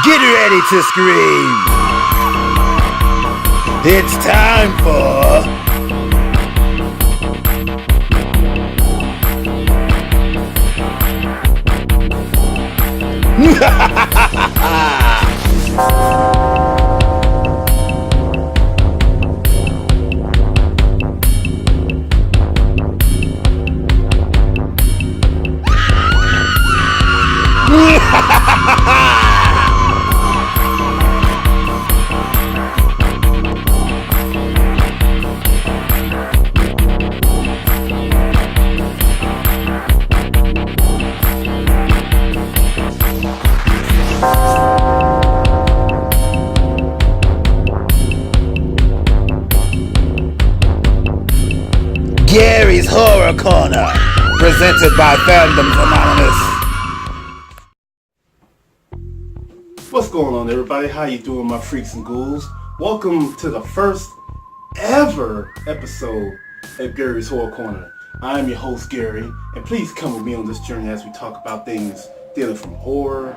Get ready to scream! It's time for... Gary's Horror Corner, presented by Fandoms Anonymous. What's going on, everybody? How you doing, my freaks and ghouls? Welcome to the first ever episode of Gary's Horror Corner. I am your host, Gary, and please come with me on this journey as we talk about things dealing from horror,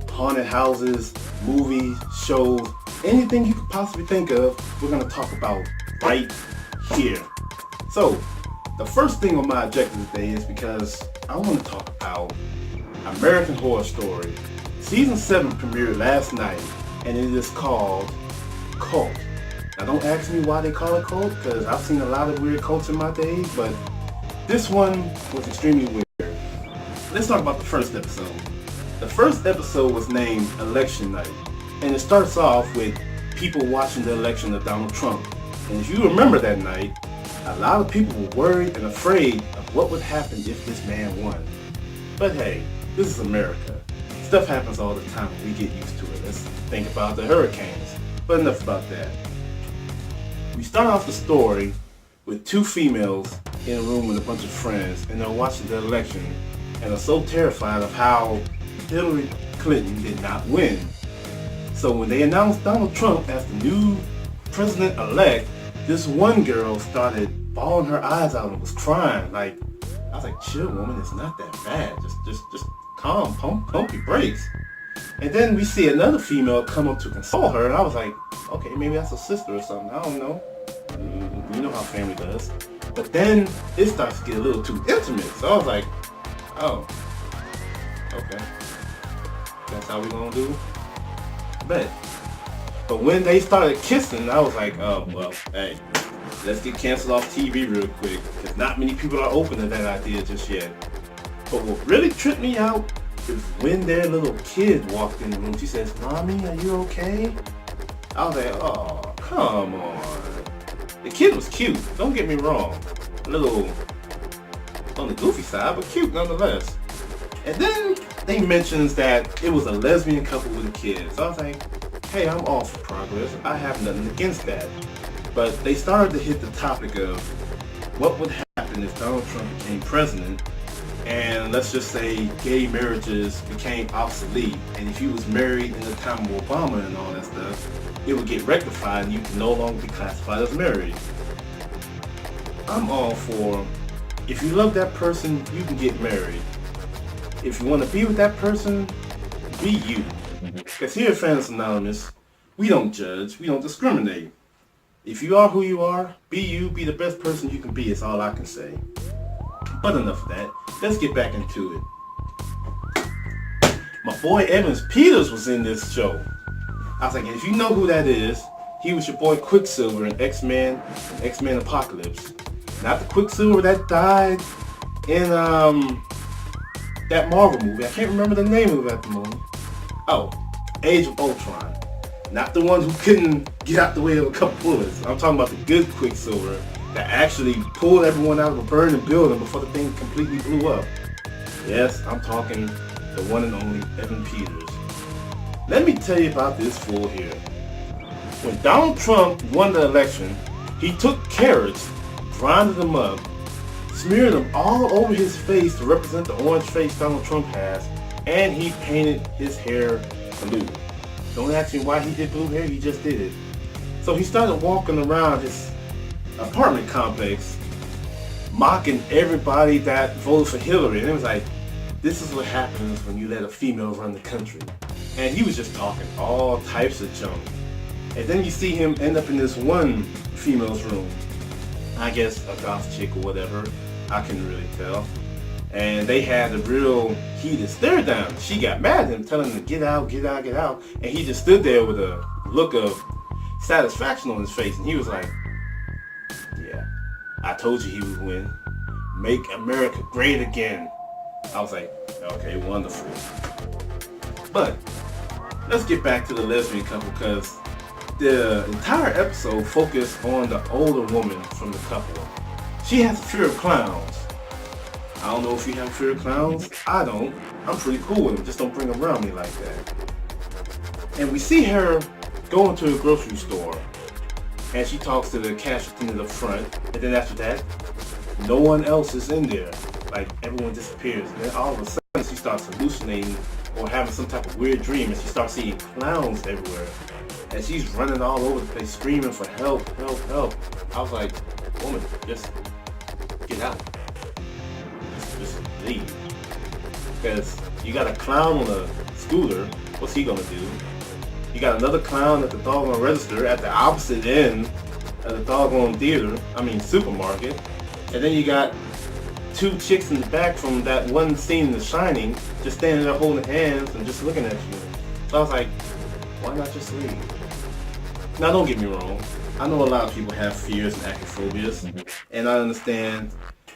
haunted houses, movies, shows, anything you could possibly think of, we're going to talk about right here. So, the first thing on my agenda today is because I want to talk about American Horror Story. Season 7 premiered last night, and it is called Cult. Now don't ask me why they call it Cult, because I've seen a lot of weird cults in my days, but this one was extremely weird. Let's talk about the first episode. The first episode was named Election Night, and it starts off with people watching the election of Donald Trump. And if you remember that night, a lot of people were worried and afraid of what would happen if this man won. But hey, this is America. Stuff happens all the time and we get used to it. Let's think about the hurricanes. But enough about that. We start off the story with two females in a room with a bunch of friends, and they're watching the election and are so terrified of how Hillary Clinton did not win. So when they announced Donald Trump as the new president-elect, this one girl started bawling her eyes out and was crying. I was like, chill, woman, it's not that bad. Just calm, pump your brakes. And then we see another female come up to console her, and I was like, okay, maybe that's a sister or something. I don't know. You know how family does. But then it starts to get a little too intimate. So I was like, oh, okay. That's how we gonna do? Bet. But when they started kissing, I was like, oh, well, hey, let's get canceled off TV real quick, because not many people are open to that idea just yet. But what really tripped me out is when their little kid walked in the room. She says, Mommy, are you okay? I was like, oh, come on. The kid was cute, don't get me wrong. A little on the goofy side, but cute nonetheless. And then they mentions that it was a lesbian couple with a kid. So I was like, hey, I'm all for progress. I have nothing against that. But they started to hit the topic of what would happen if Donald Trump became president, and let's just say gay marriages became obsolete, and if you was married in the time of Obama and all that stuff, it would get rectified and you can no longer be classified as married. I'm all for, if you love that person, you can get married. If you want to be with that person, be you. Because here at Fandoms Anonymous, we don't judge, we don't discriminate. If you are who you are, be you, be the best person you can be, is all I can say. But enough of that, let's get back into it. My boy Evans Peters was in this show. I was like, if you know who that is, he was your boy Quicksilver in X-Men Apocalypse. Not the Quicksilver that died in that Marvel movie. I can't remember the name of it at the moment. Oh, Age of Ultron. Not the one who couldn't get out the way of a couple bullets. I'm talking about the good Quicksilver that actually pulled everyone out of a burning building before the thing completely blew up. Yes, I'm talking the one and only Evan Peters. Let me tell you about this fool here. When Donald Trump won the election, he took carrots, grinded them up, smeared them all over his face to represent the orange face Donald Trump has, and he painted his hair blue. Don't ask me why he did blue hair, he just did it. So he started walking around his apartment complex mocking everybody that voted for Hillary. And it was like, this is what happens when you let a female run the country. And he was just talking all types of junk. And then you see him end up in this one female's room. I guess a goth chick or whatever. I couldn't really tell. And they had a real heated stare down. She got mad at him, telling him to get out, get out, get out. And he just stood there with a look of satisfaction on his face. And he was like, yeah, I told you he would win. Make America great again. I was like, okay, wonderful. But let's get back to the lesbian couple, because the entire episode focused on the older woman from the couple. She has a fear of clowns. I don't know if you have fear of clowns. I don't. I'm pretty cool with them. Just don't bring them around me like that. And we see her go into a grocery store, and she talks to the cash attendant up front. And then after that, no one else is in there. Like, everyone disappears. And then all of a sudden, she starts hallucinating or having some type of weird dream, and she starts seeing clowns everywhere. And she's running all over the place, screaming for help, help, help. I was like, woman, just get out. Just leave. Because you got a clown on a scooter, what's he gonna do? You got another clown at the doggone register at the opposite end of the doggone supermarket. And then you got two chicks in the back from that one scene in The Shining, just standing there holding hands and just looking at you. So I was like, why not just leave? Now don't get me wrong, I know a lot of people have fears and acrophobias, and I understand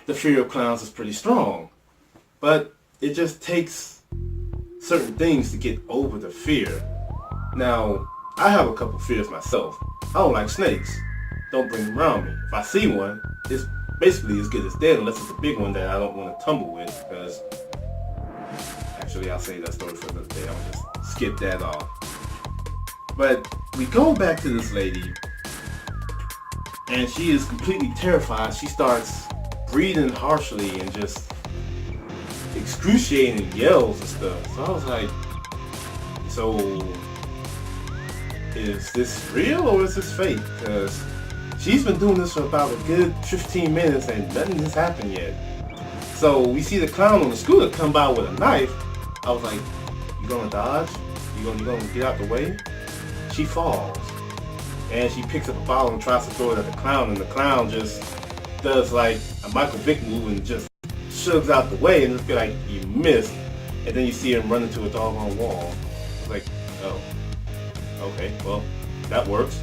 the fear of clowns is pretty strong. But it just takes certain things to get over the fear. Now, I have a couple fears myself. I don't like snakes. Don't bring them around me. If I see one, it's basically as good as dead, unless it's a big one that I don't want to tumble with, because actually I'll save that story for another day. I'll just skip that off. But we go back to this lady, and she is completely terrified. She starts breathing harshly and just excruciating yells and stuff. So I was like, so is this real or is this fake? Because she's been doing this for about a good 15 minutes and nothing has happened yet. So we see the clown on the scooter come by with a knife. I was like, you gonna dodge? You gonna get out the way? She falls. And she picks up a bottle and tries to throw it at the clown, and the clown just does like a Michael Vick move and just shoves out the way, and just feel like you missed. And then you see him run into a doggone wall. I was like, oh, okay, well, that works.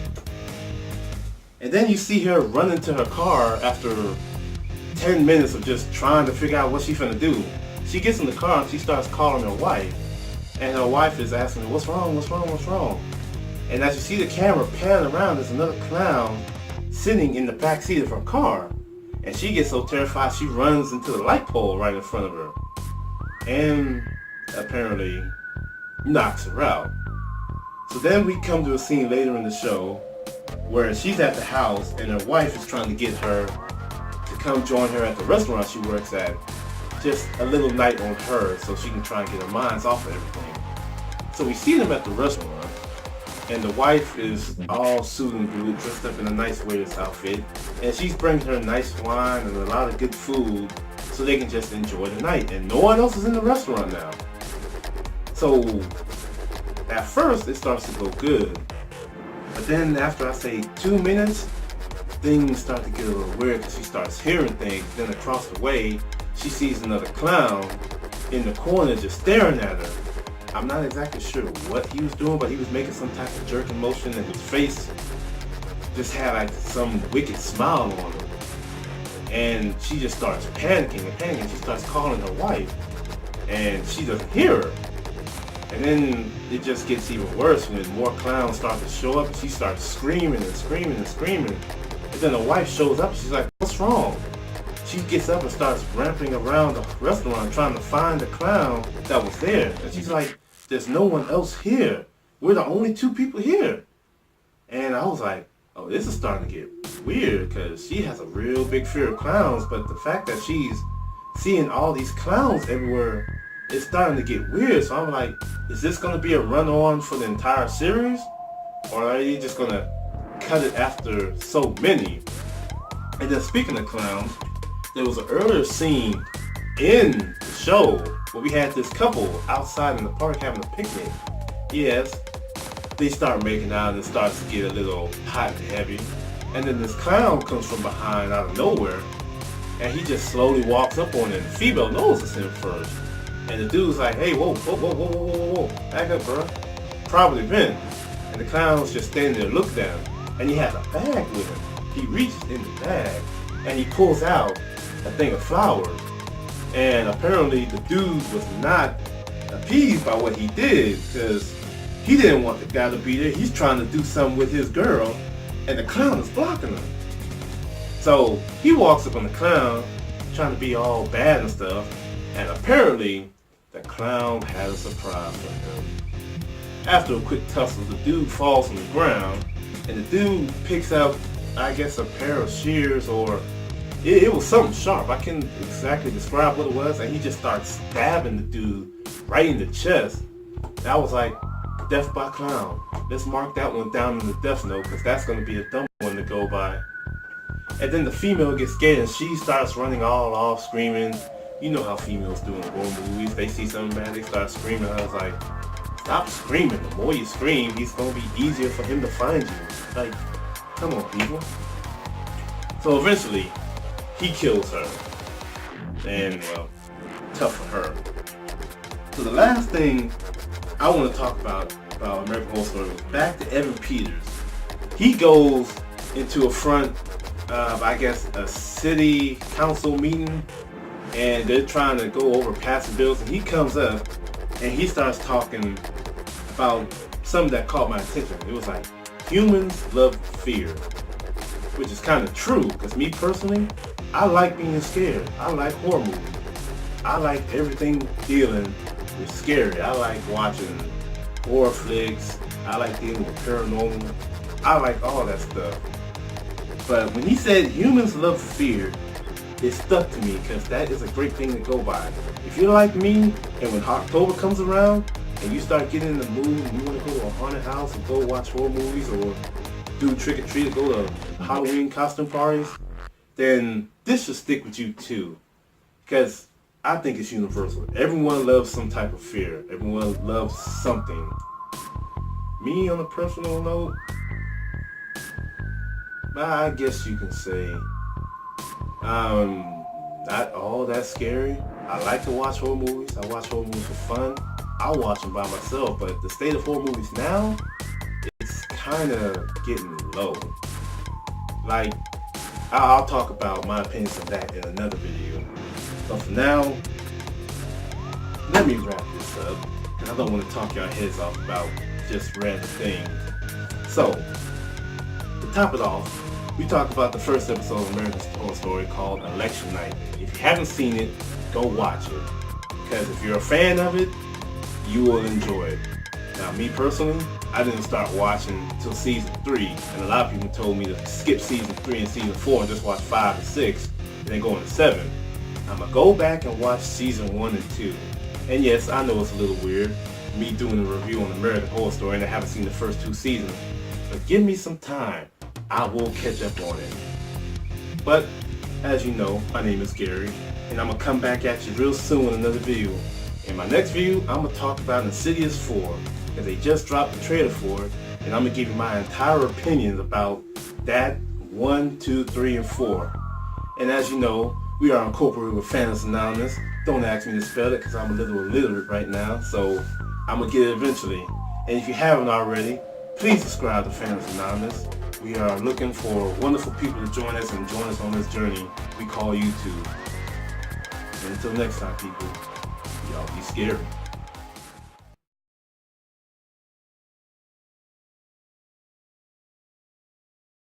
And then you see her run into her car after 10 minutes of just trying to figure out what she's gonna do. She gets in the car and she starts calling her wife. And her wife is asking her, what's wrong, what's wrong, what's wrong? And as you see the camera pan around, there's another clown sitting in the back seat of her car. And she gets so terrified, she runs into the light pole right in front of her. And apparently knocks her out. So then we come to a scene later in the show where she's at the house and her wife is trying to get her to come join her at the restaurant she works at. Just a little night on her so she can try and get her minds off of everything. So we see them at the restaurant, and the wife is all suit and booted, dressed up in a nice waiter's outfit, and she's bringing her nice wine and a lot of good food so they can just enjoy the night, and no one else is in the restaurant now. So at first it starts to go good, but then after I say 2 minutes, things start to get a little weird because she starts hearing things. Then across the way, she sees another clown in the corner just staring at her. I'm not exactly sure what he was doing, but he was making some type of jerking motion, and his face just had like some wicked smile on him. And she just starts panicking and panicking. She starts calling her wife, and she doesn't hear her. And then it just gets even worse when more clowns start to show up, and she starts screaming and screaming and screaming. And then the wife shows up, and she's like, what's wrong? She gets up and starts ramping around the restaurant trying to find the clown that was there. And she's like, there's no one else here. We're the only two people here. And I was like, oh, this is starting to get weird, because she has a real big fear of clowns, but the fact that she's seeing all these clowns everywhere is starting to get weird. So I'm like, is this going to be a run-on for the entire series? Or are you just going to cut it after so many? And then speaking of clowns, there was an earlier scene in the show, where we had this couple outside in the park having a picnic, yes, they start making out and it starts to get a little hot and heavy. And then this clown comes from behind out of nowhere, and he just slowly walks up on it. The female notices him first. And the dude's like, hey, whoa, back up, bro. Probably been. And the clown's just standing there looking at him. And he has a bag with him. He reaches in the bag, and he pulls out a thing of flowers. And apparently the dude was not appeased by what he did, because he didn't want the guy to be there. He's trying to do something with his girl, and the clown is blocking him. So he walks up on the clown, trying to be all bad and stuff, and apparently the clown had a surprise for him. After a quick tussle, the dude falls on the ground, and the dude picks up, I guess, a pair of shears, or it was something sharp. I can't exactly describe what it was, and he just starts stabbing the dude right in the chest. And I was like, death by clown. Let's mark that one down in the death note, because that's going to be a dumb one to go by. And then the female gets scared and she starts running all off screaming. You know how females do in horror movies. They see something bad, they start screaming. I was like, stop screaming. The more you scream, it's going to be easier for him to find you. Like, come on, people. So eventually, he kills her. And, well, tough for her. So the last thing I want to talk about American Horror Story was back to Evan Peters. He goes into a front of, I guess, a city council meeting, and they're trying to go over passing bills, and he comes up and he starts talking about something that caught my attention. It was like, humans love fear, which is kind of true, because me personally, I like being scared. I like horror movies. I like everything dealing with scary. I like watching horror flicks. I like dealing with paranormal. I like all that stuff. But when he said humans love fear, it stuck to me, because that is a great thing to go by. If you're like me, and when October comes around, and you start getting in the mood, and you want to go to a haunted house and go watch horror movies, or do trick or treat, or go to Halloween costume parties, then this should stick with you too. Because I think it's universal. Everyone loves some type of fear. Everyone loves something. Me, on a personal note, I guess you can say, not all that scary. I like to watch horror movies. I watch horror movies for fun. I'll watch them by myself, but the state of horror movies now, it's kind of getting low. Like, I'll talk about my opinions on that in another video. But for now, let me wrap this up. I don't want to talk your heads off about just random things. So, to top it off, we talked about the first episode of American Horror Story called Election Night. If you haven't seen it, go watch it. Because if you're a fan of it, you will enjoy it. Now, me personally, I didn't start watching until season 3, and a lot of people told me to skip season 3 and season 4 and just watch 5 and 6, and then go into 7. I'm gonna go back and watch season 1 and 2. And yes, I know it's a little weird, me doing a review on American Horror Story and I haven't seen the first 2 seasons. But give me some time. I will catch up on it. But, as you know, my name is Gary, and I'm gonna come back at you real soon with another video. In my next video, I'm gonna talk about Insidious 4, because they just dropped the trailer for it, and I'm gonna give you my entire opinions about that 1, 2, 3, and 4. And as you know, we are incorporated with Phantoms Anonymous. Don't ask me to spell it, because I'm a little illiterate right now, so I'm gonna get it eventually. And if you haven't already, please subscribe to Phantoms Anonymous. We are looking for wonderful people to join us and join us on this journey we call YouTube. And until next time, people, y'all be scary.